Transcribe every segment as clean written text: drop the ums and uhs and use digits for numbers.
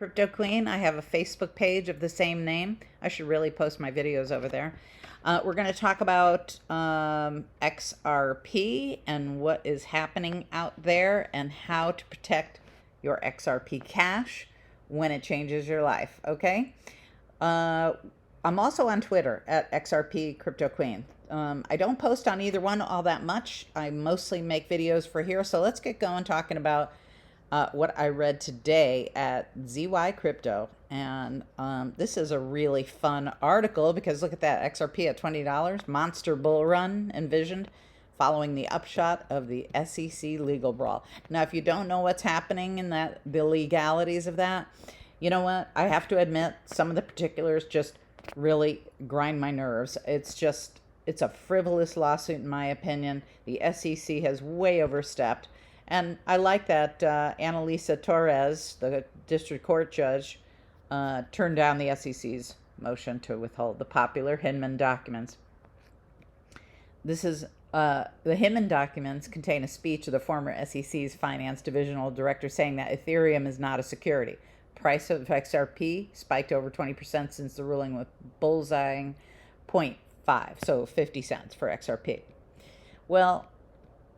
Crypto Queen. I have a Facebook page of the same name. I should really post my videos over there. We're going to talk about XRP and what is happening out there and how to protect your XRP cash when it changes your life, okay? I'm also on Twitter at XRP Crypto Queen. I don't post on either one all that much. I mostly make videos for here. So let's get going talking about what I read today at ZY Crypto. And this is a really fun article because look at that, XRP at $20, monster bull run envisioned following the upshot of the SEC legal brawl. Now, if you don't know what's happening in that, the legalities of that, you know what? I have to admit, some of the particulars just really grind my nerves. It's a frivolous lawsuit in my opinion. The SEC has way overstepped. And I like that Annalisa Torres, the district court judge, turned down the SEC's motion to withhold the popular Hinman documents. This is the Hinman documents contain a speech of the former SEC's finance divisional director saying that Ethereum is not a security. Price of XRP spiked over 20% since the ruling, with bullseyeing 0.5, so 50 cents for XRP. Well,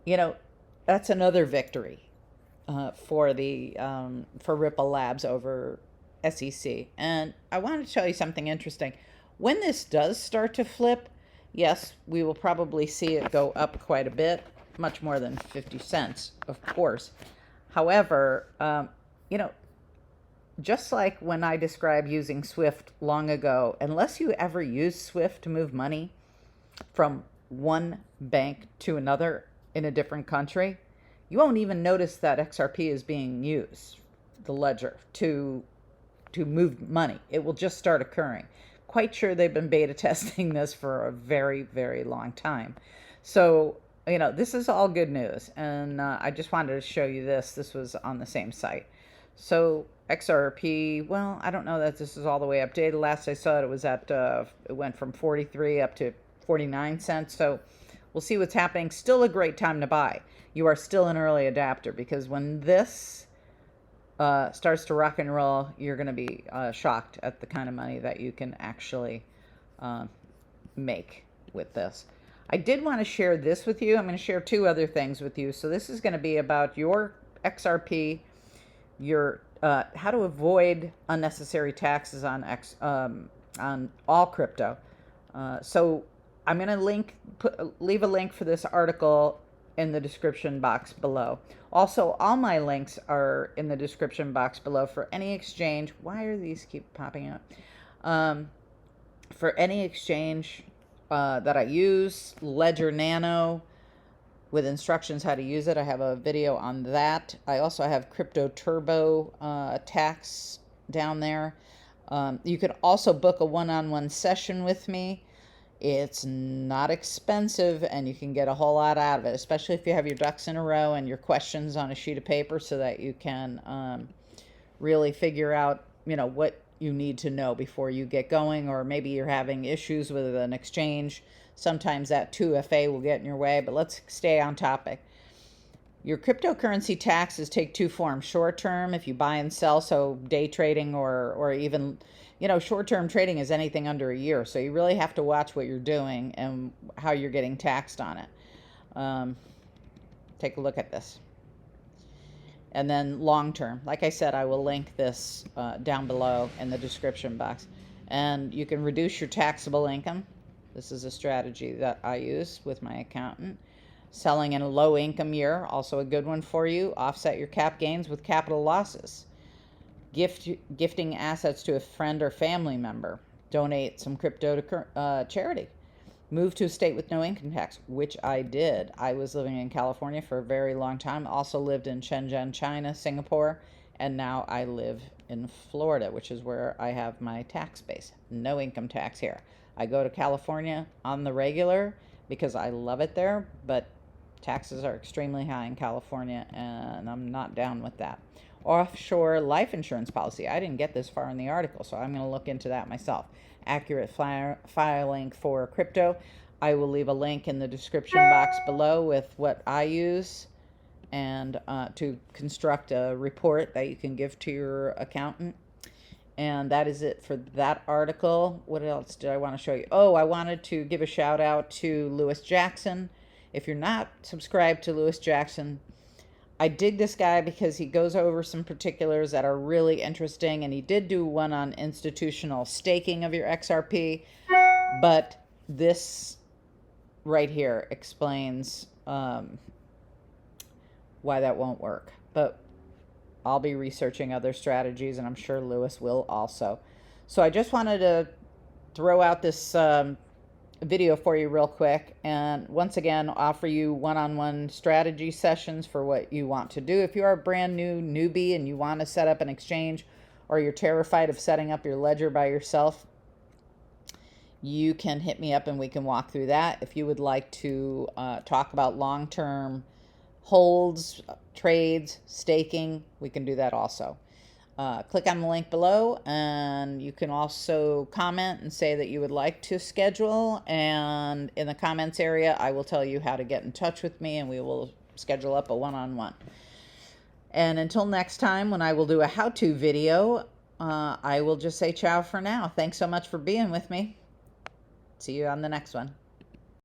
you know, that's another victory for Ripple Labs over SEC. And I want to tell you something interesting. When this does start to flip, yes, we will probably see it go up quite a bit, much more than 50 cents, of course. However, you know, just like when I described using Swift long ago, unless you ever use Swift to move money from one bank to another in a different country, you won't even notice that XRP is being used, the ledger, to move money. It will just start occurring. Quite sure they've been beta testing this for a very, very long time. So, you know, this is all good news. And I just wanted to show you this. This was on the same site. So XRP, well, I don't know that this is all the way updated. Last I saw it, it was at, it went from 43 up to 49 cents. So we'll see what's happening. Still a great time to buy. You are still an early adapter because when this starts to rock and roll, you're going to be shocked at the kind of money that you can actually make with this. I did want to share this with you. I'm going to share two other things with you. So this is going to be about your XRP, your how to avoid unnecessary taxes on all crypto. So I'm going to leave a link for this article in the description box below. Also, all my links are in the description box below for any exchange. Why are these keep popping up? For any exchange that I use, Ledger Nano, with instructions how to use it. I have a video on that. I also have Crypto Turbo tax down there. You could also book a one-on-one session with me. It's not expensive and you can get a whole lot out of it, especially if you have your ducks in a row and your questions on a sheet of paper so that you can really figure out, you know, what you need to know before you get going, or maybe you're having issues with an exchange. Sometimes that 2FA will get in your way, but let's stay on topic. Your cryptocurrency taxes take two forms. Short-term, if you buy and sell, so day trading or even, you know, short-term trading is anything under a year. So you really have to watch what you're doing and how you're getting taxed on it. Take a look at this. And then long-term, like I said, I will link this down below in the description box. And you can reduce your taxable income. This is a strategy that I use with my accountant. Selling in a low income year, also a good one for you. Offset your cap gains with capital losses. Gifting assets to a friend or family member. Donate some crypto to charity. Move to a state with no income tax, which I did. I was living in California for a very long time. Also lived in Shenzhen, China, Singapore, and now I live in Florida, which is where I have my tax base. No income tax here. I go to California on the regular because I love it there, but taxes are extremely high in California, and I'm not down with that. Offshore life insurance policy. I didn't get this far in the article, so I'm going to look into that myself. Accurate filing for crypto. I will leave a link in the description box below with what I use and to construct a report that you can give to your accountant. And that is it for that article. What else did I want to show you? Oh, I wanted to give a shout out to Lewis Jackson. If you're not subscribed to Lewis Jackson, I dig this guy because he goes over some particulars that are really interesting, and he did do one on institutional staking of your XRP, but this right here explains why that won't work. But I'll be researching other strategies, and I'm sure Lewis will also. So I just wanted to throw out this video for you real quick, and once again offer you one-on-one strategy sessions for what you want to do. If you are a brand new newbie and you want to set up an exchange, or you're terrified of setting up your ledger by yourself, you can hit me up and we can walk through that. If you would like to talk about long-term holds, trades, staking, we can do that also. Click on the link below, and you can also comment and say that you would like to schedule, and in the comments area I will tell you how to get in touch with me, and we will schedule up a one-on-one. And until next time, when I will do a how-to video, I will just say ciao for now. Thanks so much for being with me. See you on the next one.